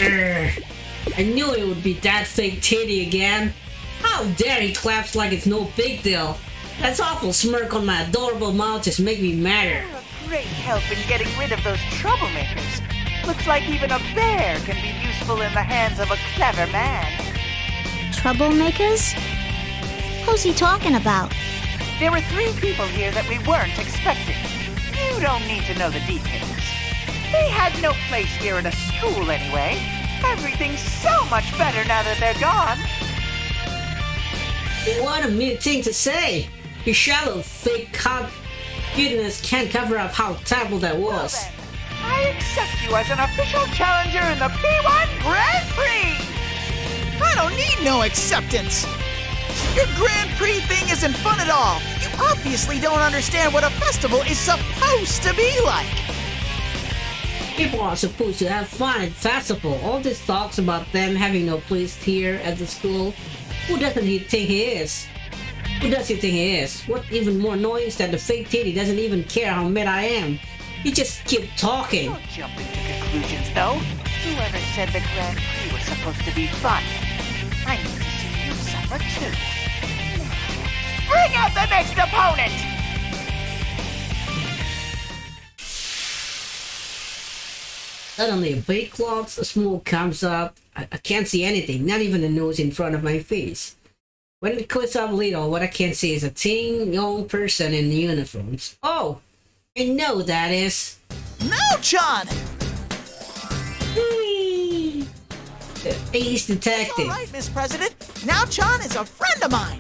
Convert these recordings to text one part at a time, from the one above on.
Urgh. I knew it would be that fake Teddie again. How dare he claps like it's no big deal. That awful smirk on my adorable mouth just make me madder. You're a great help in getting rid of those troublemakers. Looks like even a bear can be useful in the hands of a clever man. Troublemakers? Who's he talking about? There were 3 people here that we weren't expecting. You don't need to know the details. They had no place here at a school anyway. Everything's so much better now that they're gone. What a mean thing to say! Your shallow, fake cop goodness can't cover up how terrible that was. Well then, I accept you as an official challenger in the P-1 Grand Prix! I don't need no acceptance! Your Grand Prix thing isn't fun at all! You obviously don't understand what a festival is supposed to be like! People are supposed to have fun at festival. All these talks about them having no place here at the school. Who doesn't he think he is? Who does he think he is? What even more annoying is that the fake Teddie doesn't even care how mad I am. He just keep talking. Don't jump into conclusions, though. Whoever said the Grand Prix was supposed to be fun? I need to see you suffer too. Bring out the next opponent! Suddenly, a big cloud of smoke comes up. I can't see anything, not even the nose in front of my face. When it clears up a little, what I can see is a thin, young person in uniforms. Oh, I know who that is. Now-chan! Whee! The ace detective. It's all right, Miss President. Now-chan is a friend of mine.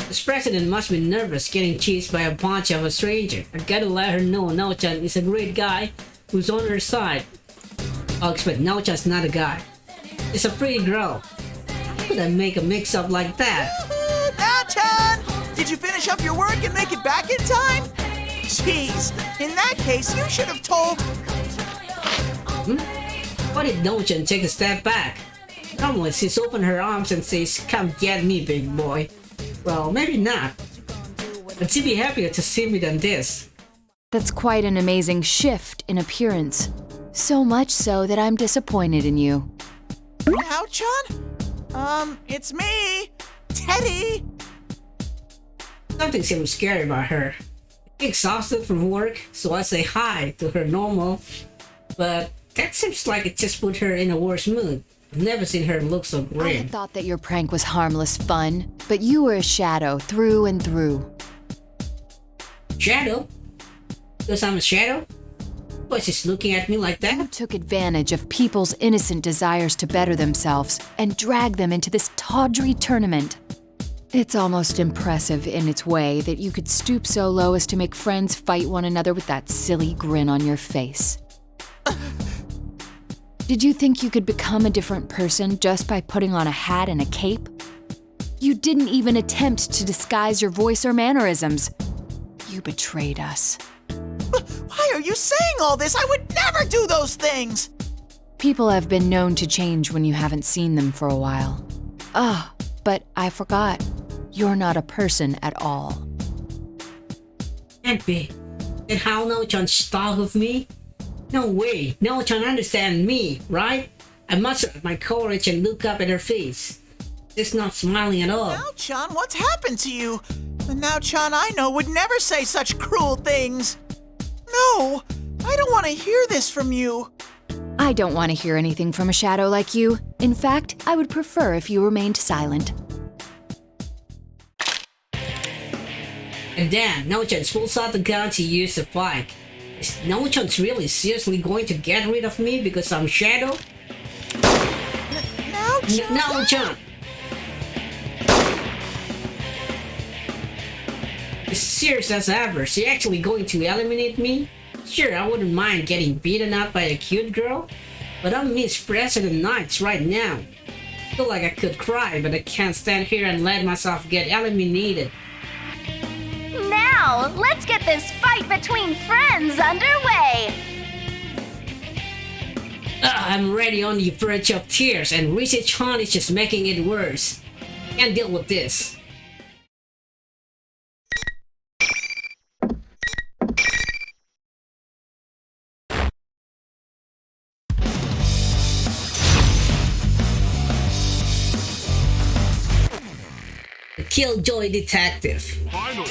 This president must be nervous getting chased by a bunch of a stranger. I gotta let her know Nao-chan is a great guy who's on her side. Oh, but Nao-chan's not a guy. It's a pretty girl. How could I make a mix-up like that? Now-chan! Did you finish up your work and make it back in time? Jeez, in that case, you should have told... Why did Nao-chan take a step back? Normally, she's opened her arms and says, "Come get me, big boy." Well, maybe not. But she'd be happier to see me than this. That's quite an amazing shift in appearance. So much so that I'm disappointed in you. Now-chan? It's me, Teddie. Something seems scary about her. Exhausted from work, so I say hi to her normal. But that seems like it just put her in a worse mood. I've never seen her look so I grim. had thought that your prank was harmless fun, but you were a shadow through and through. Shadow? Because I'm a shadow? Why she's looking at me like You that? took advantage of people's innocent desires to better themselves and dragged them into this tawdry tournament. It's almost impressive in its way that you could stoop so low as to make friends fight one another with that silly grin on your face. Did you think you could become a different person just by putting on a hat and a cape? You didn't even attempt to disguise your voice or mannerisms. You betrayed us. Why are you saying all this? I would never do those things! People have been known to change when you haven't seen them for a while. Ah, but I forgot. You're not a person at all. Can't be. Then how Nao-chan thought of me? No way. Nao-chan understand me, right? I muster up my courage and look up at her face. She's not smiling at all. Now-chan, what's happened to you? The Now-chan I know would never say such cruel things. No, I don't want to hear this from you. I don't want to hear anything from a shadow like you. In fact, I would prefer if you remained silent. And then Nao-chan pulls out the gun to use to fight. Is Nao-chan really seriously going to get rid of me because I'm Shadow? Now-chan? Nao-chan! As serious as ever, she actually going to eliminate me? Sure, I wouldn't mind getting beaten up by a cute girl, but I'm Miss President Knights right now. I feel like I could cry, but I can't stand here and let myself get eliminated. Now, let's get this fight between friends underway! I'm already on the verge of tears, and Rishi-chan is just making it worse. Can't deal with this. Killjoy Detective. Finally.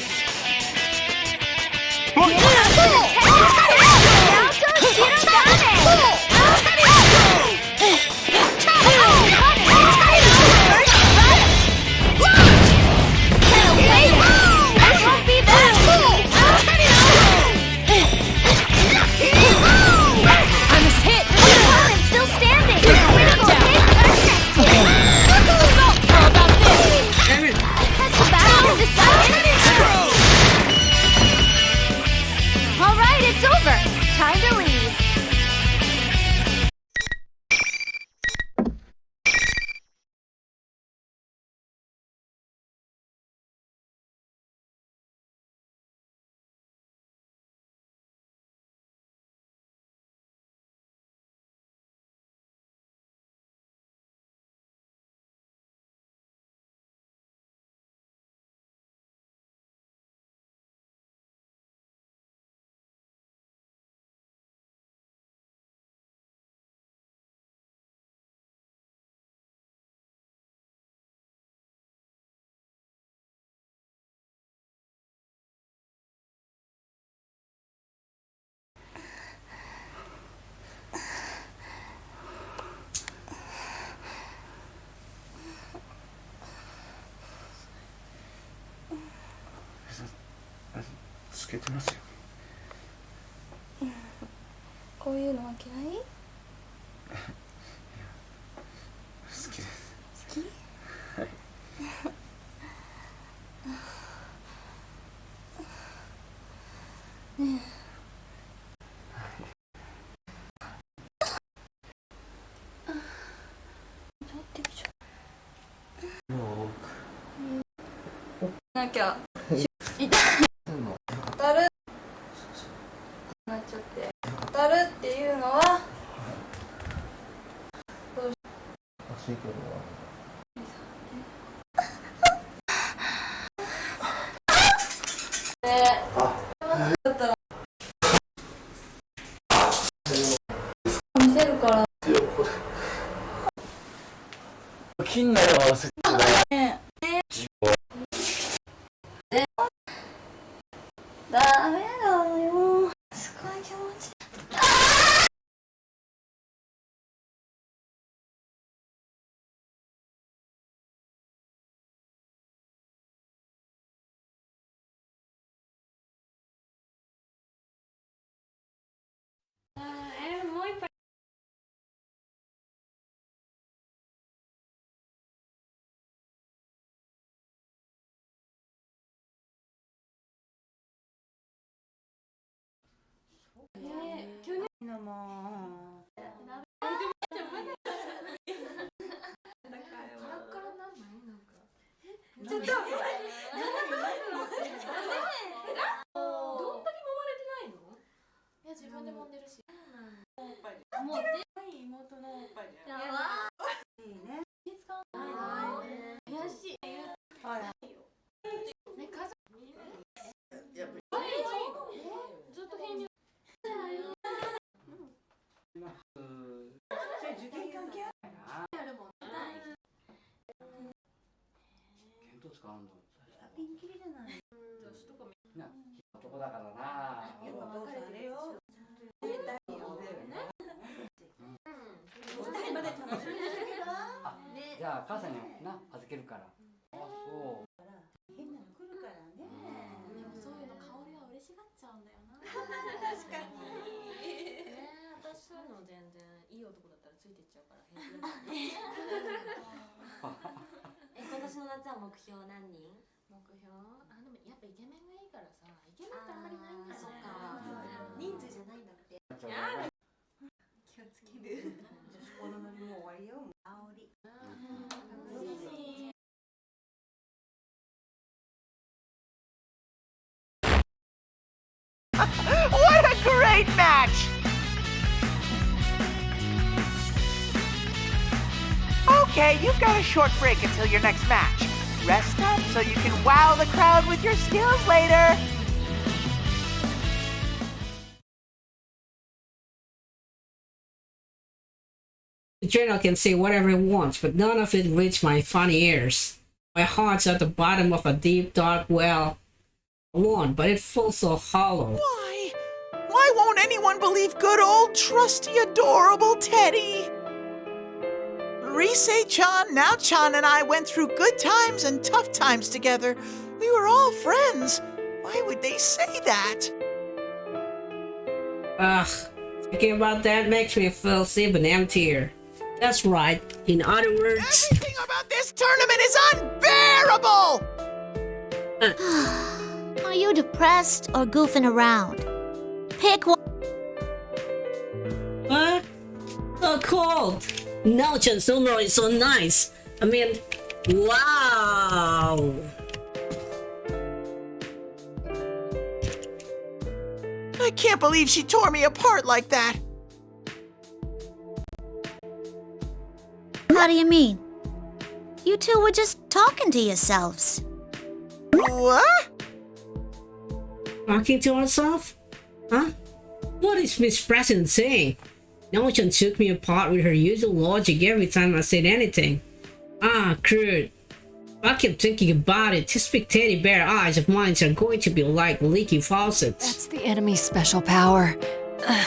What a great match! Okay, you've got a short break until your next match. Rest up so you can wow the crowd with your skills later. The journal can say whatever it wants, but none of it reached my funny ears. My heart's at the bottom of a deep, dark well. I won, but it feels so hollow. Why? Why won't anyone believe good old, trusty, adorable Teddie? Rise-chan, Now-chan, and I went through good times and tough times together. We were all friends. Why would they say that? Ugh, thinking about that makes me feel even emptier. That's right. In other words... Everything about this tournament is unbearable! Are you depressed or goofing around? Pick one. Huh? So cold. Now-chan's humor is so nice. I mean, wow. I can't believe she tore me apart like that. How do you mean? You two were just talking to yourselves. What? Talking to ourselves? Huh? What is Miss President saying? Now-chan took me apart with her usual logic every time I said anything. Ah, crude. I kept thinking about it. These big teddy bear eyes of mine are going to be like leaky faucets. That's the enemy's special power. I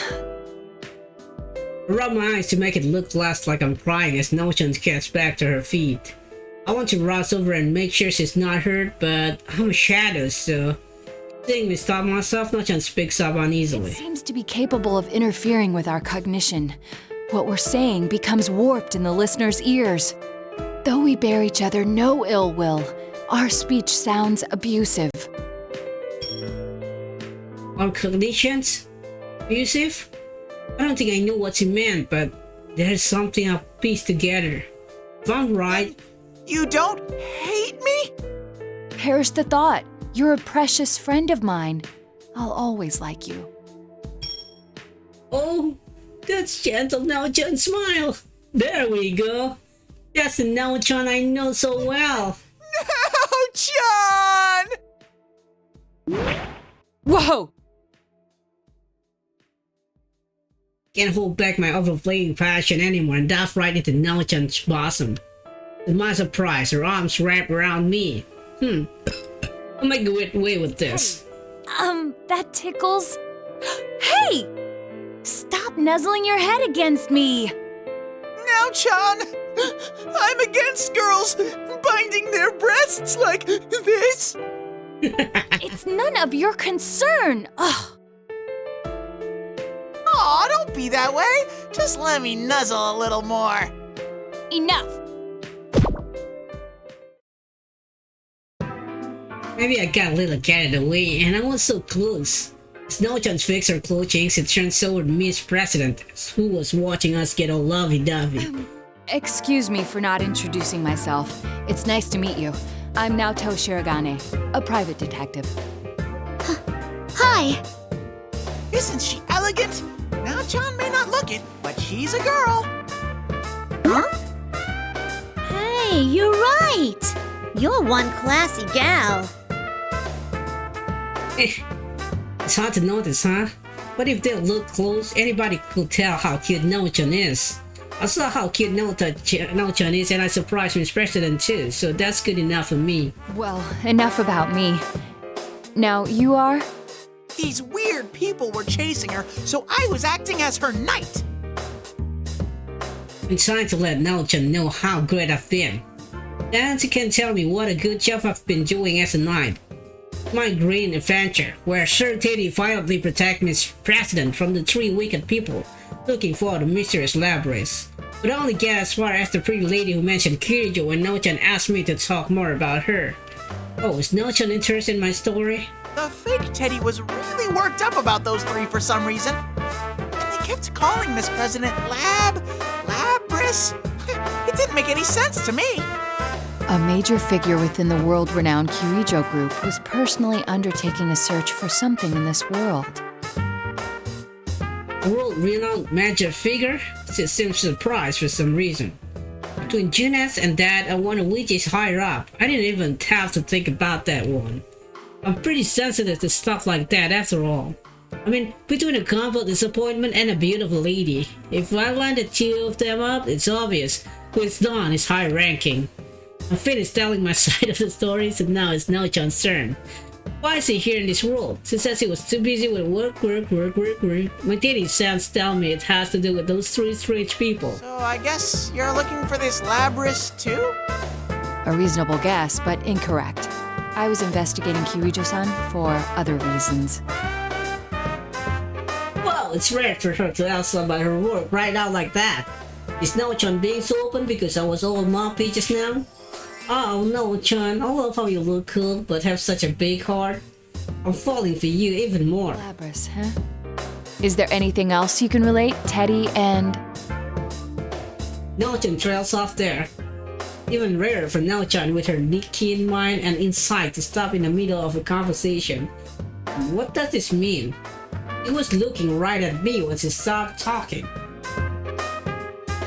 rub my eyes to make it look less like I'm crying as Now-chan gets back to her feet. I want to rush over and make sure she's not hurt, but I'm a shadow, so... Seeing me stop myself, Now-chan speaks up uneasily. It seems to be capable of interfering with our cognition. What we're saying becomes warped in the listener's ears. Though we bear each other no ill will, our speech sounds abusive. Our cognitions? Abusive? I don't think I knew what he meant, but there's something I've pieced together. If I'm right... You don't hate me? Perish the thought. You're a precious friend of mine. I'll always like you. Oh, that's gentle Now-chan smile. There we go. That's the Now-chan I know so well. Now-chan! Whoa! Can't hold back my overflowing passion anymore and dive right into Now-chan's bosom. To my surprise, her arms wrap around me. I'll make away with this. That tickles. Hey! Stop nuzzling your head against me! Now-chan! I'm against girls binding their breasts like this! It's none of your concern! Ugh. Aw, don't be that way. Just let me nuzzle a little more. Enough! Maybe I got a little carried away and I was so close. As Now-chan's fixed her clothing, she turned toward Miss President, who was watching us get all lovey-dovey. Excuse me for not introducing myself. It's nice to meet you. I'm Naoto Shirogane, a private detective. Hi. Isn't she elegant? Now-chan may not look it, but she's a girl. Huh? Hey, you're right. You're one classy gal. It's hard to notice, huh? But if they look close, anybody could tell how cute Now-chan is. I saw how cute Now-chan is and I surprised Miss President too, so that's good enough for me. Well, enough about me. Now, you are? These weird people were chasing her, so I was acting as her knight. I'm trying to let Now-chan know how great I've been. Then she can tell me what a good job I've been doing as a knight. My green adventure, where Sir Teddie violently protects Miss President from the 3 wicked people looking for the mysterious Labrys. But I only get as far as the pretty lady who mentioned Kirijo when Now-chan asked me to talk more about her. Oh, is Now-chan interested in my story? The fake Teddie was really worked up about those 3 for some reason. And they kept calling Miss President Labrys. It didn't make any sense to me. A major figure within the world-renowned Kirijo group was personally undertaking a search for something in this world. A world-renowned major figure? She seems surprised for some reason. Between Junes and that, one of which is higher up, I didn't even have to think about that one. I'm pretty sensitive to stuff like that after all. I mean, between a complete disappointment and a beautiful lady, if I line the 2 of them up, it's obvious which Dawn is higher ranking. I finished telling my side of the story, so now it's No-chan's turn. Why is he here in this world? She says he was too busy with work. My Teddie sense tell me it has to do with those three strange people. So I guess you're looking for this Labrys too? A reasonable guess, but incorrect. I was investigating Kirijo-san for other reasons. Well, it's rare for her to ask about her work right out like that. Is No-chan being so open because I was all moppy just now? Oh, No-chan, I love how you look cool, but have such a big heart. I'm falling for you even more. Labrys, huh? Is there anything else you can relate, Teddie and... No-chan trails off there. Even rarer for No-chan with her keen mind and insight to stop in the middle of a conversation. What does this mean? He was looking right at me once he stopped talking.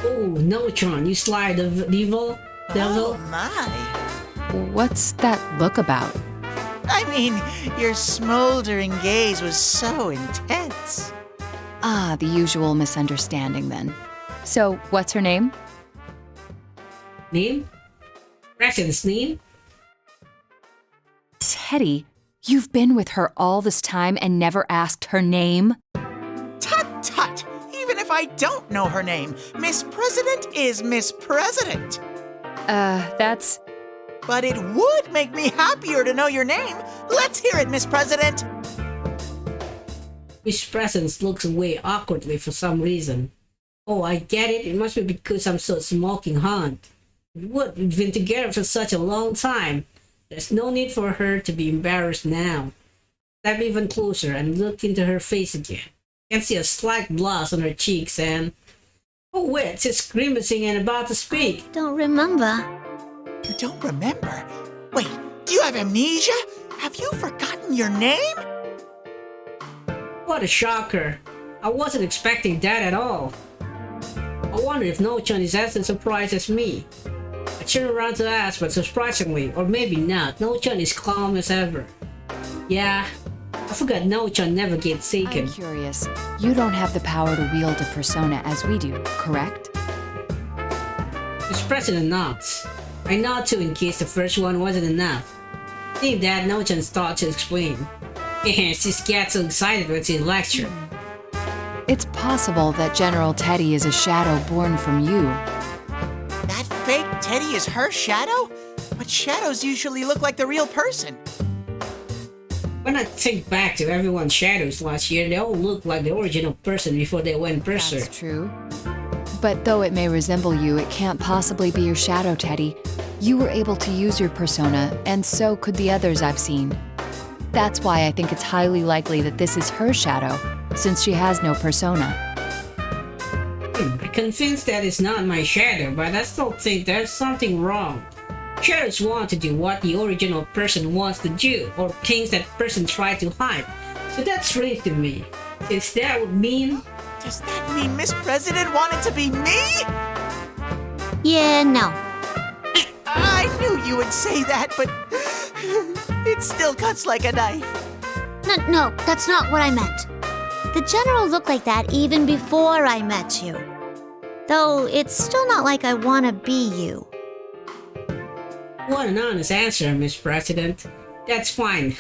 Oh, No-chan, you sly devil. Oh my. What's that look about? I mean, your smoldering gaze was so intense. Ah, the usual misunderstanding then. So, what's her name? Name? Presence name? Teddie, you've been with her all this time and never asked her name? Tut tut! Even if I don't know her name, Miss President is Miss President. That's... But it would make me happier to know your name. Let's hear it, Miss President. Miss Presence looks away awkwardly for some reason. Oh, I get it. It must be because I'm so smoking hot. What? We've been together for such a long time. There's no need for her to be embarrassed now. Step even closer and look into her face again. I can see a slight blush on her cheeks and... Oh wait, she's grimacing and about to speak. Don't remember. You don't remember? Wait, do you have amnesia? Have you forgotten your name? What a shocker. I wasn't expecting that at all. I wonder if No-chan is as surprised as me. I turned around to ask, but surprisingly, or maybe not, No-chan is calm as ever. Yeah, I forgot No-chan never gets taken. I'm curious. You don't have the power to wield a persona as we do, correct? Miss President nods. I nod too in case the first one wasn't enough. Seeing that, No-chan starts to explain. She just gets so excited when she lectures. It's possible that General Teddie is a shadow born from you. That fake Teddie is her shadow? But shadows usually look like the real person. When I think back to everyone's shadows last year, they all look like the original person before they went berserk. That's true. But though it may resemble you, it can't possibly be your shadow, Teddie. You were able to use your persona, and so could the others I've seen. That's why I think it's highly likely that this is her shadow, since she has no persona. I'm convinced that it's not my shadow, but I still think there's something wrong. Shadows want to do what the original person wants to do, or things that person tried to hide. So that's strange to me. Since that would mean... Does that mean Miss President wanted to be me? Yeah, no. I knew you would say that, but it still cuts like a knife. No, that's not what I meant. The general looked like that even before I met you. Though it's still not like I want to be you. What an honest answer, Miss President. That's fine.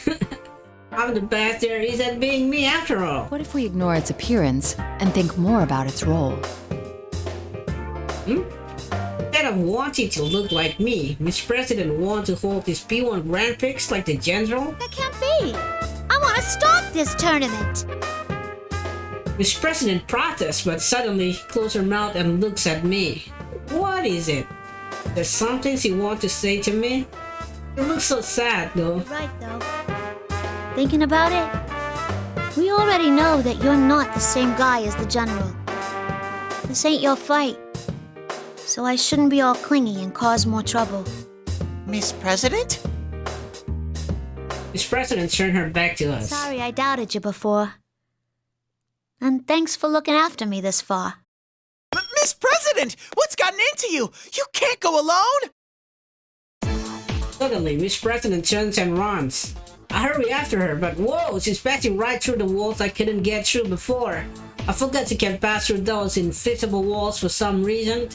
I'm the best there is at being me after all. What if we ignore its appearance and think more about its role? Instead of wanting to look like me, Miss President wants to hold this P-1 Grand Prix like the general? That can't be. I want to stop this tournament. Miss President protests but suddenly closes her mouth and looks at me. What is it? There's something she wants to say to me? You look so sad though. You're right, though. Thinking about it, we already know that you're not the same guy as the general. This ain't your fight. So I shouldn't be all clingy and cause more trouble. Miss President? Miss President turned her back to us. Sorry I doubted you before. And thanks for looking after me this far. Miss President! What's gotten into you? You can't go alone! Suddenly, Miss President turns and runs. I hurry after her, but whoa, she's passing right through the walls I couldn't get through before. I forgot she can pass through those invisible walls for some reason.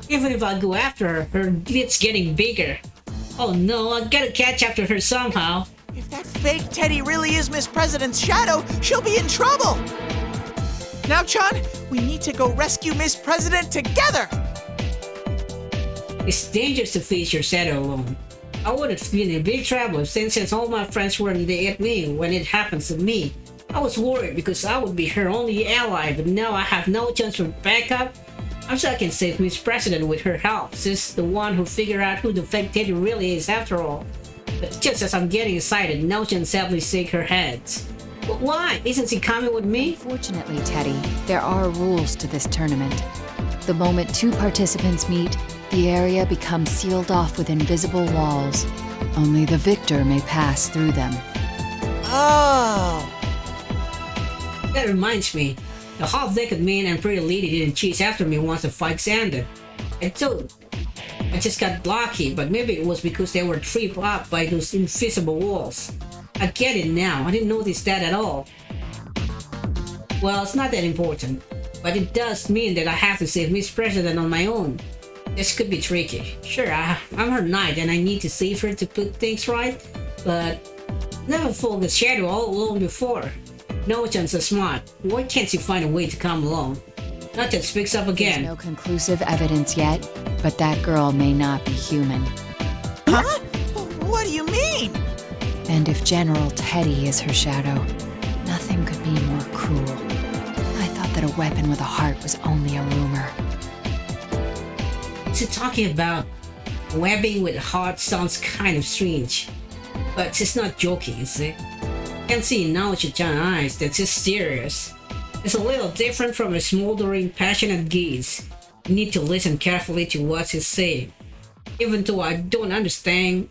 Even if I go after her, her glit's getting bigger. Oh no, I gotta catch up to her somehow. If that fake Teddie really is Miss President's shadow, she'll be in trouble. Now, Chan, we need to go rescue Miss President together. It's dangerous to face your shadow alone. I would have been in big trouble since all my friends were in the me when it happens to me. I was worried because I would be her only ally, but now I have no chance for backup. I'm sure I can save Miss President with her help. She's the one who figured out who the fake Teddie really is after all. But just as I'm getting excited, Nao-chan sadly shake her head. But why? Isn't she coming with me? Fortunately, Teddie, there are rules to this tournament. The moment two participants meet, the area becomes sealed off with invisible walls. Only the victor may pass through them. Oh. That reminds me. The half-naked man and pretty lady didn't chase after me once the fight ended. I just got lucky, but maybe it was because they were tripped up by those invisible walls. I get it now. I didn't notice that at all. Well, it's not that important, but it does mean that I have to save Miss President on my own. This could be tricky. Sure, I'm her knight and I need to save her to put things right, but never fought the Shadow all alone before. No-chan's so smart. Why can't she find a way to come along? Not-chan speaks up again. There's no conclusive evidence yet, but that girl may not be human. Huh? What do you mean? And if General Teddie is her shadow, nothing could be more cruel. I thought that a weapon with a heart was only a rumor. She's talking about webbing with a heart sounds kind of strange. But she's not joking, is it? I can see in Nao-chan's eyes that she's serious. It's a little different from a smoldering, passionate gaze. You need to listen carefully to what she's saying. Even though I don't understand,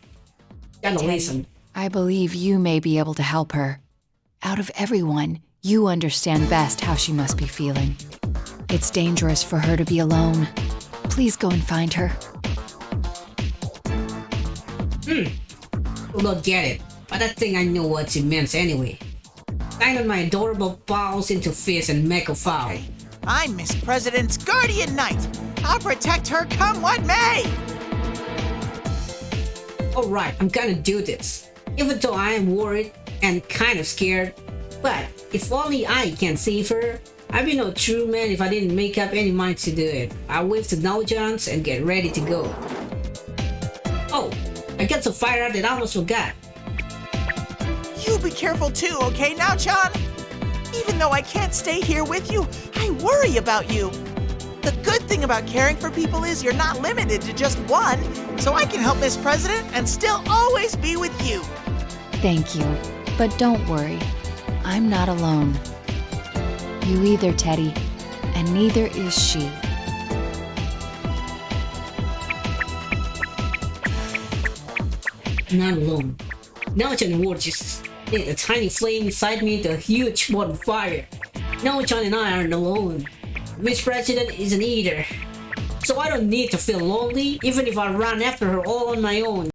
gotta listen. I believe you may be able to help her. Out of everyone, you understand best how she must be feeling. It's dangerous for her to be alone. Please go and find her. Well, don't get it, but I think I know what she meant anyway. Sign on my adorable balls into fists and make a foul. I'm Miss President's guardian knight. I'll protect her come what may. Alright, I'm gonna do this. Even though I am worried and kind of scared. But if only I can save her, I'd be no true man if I didn't make up any mind to do it. I wave to Nao-chan and get ready to go. Oh, I got so fired up that I almost forgot. You be careful too, okay, Nao-chan? Even though I can't stay here with you, I worry about you. The good thing about caring for people is you're not limited to just one, so I can help Miss President and still always be with you. Thank you, but don't worry. I'm not alone. You either, Teddie, and neither is she. Not alone. Nao-chan words just lit a tiny flame inside me into a huge bonfire. Nao-chan and I aren't alone. Miss President isn't either. So I don't need to feel lonely even if I run after her all on my own.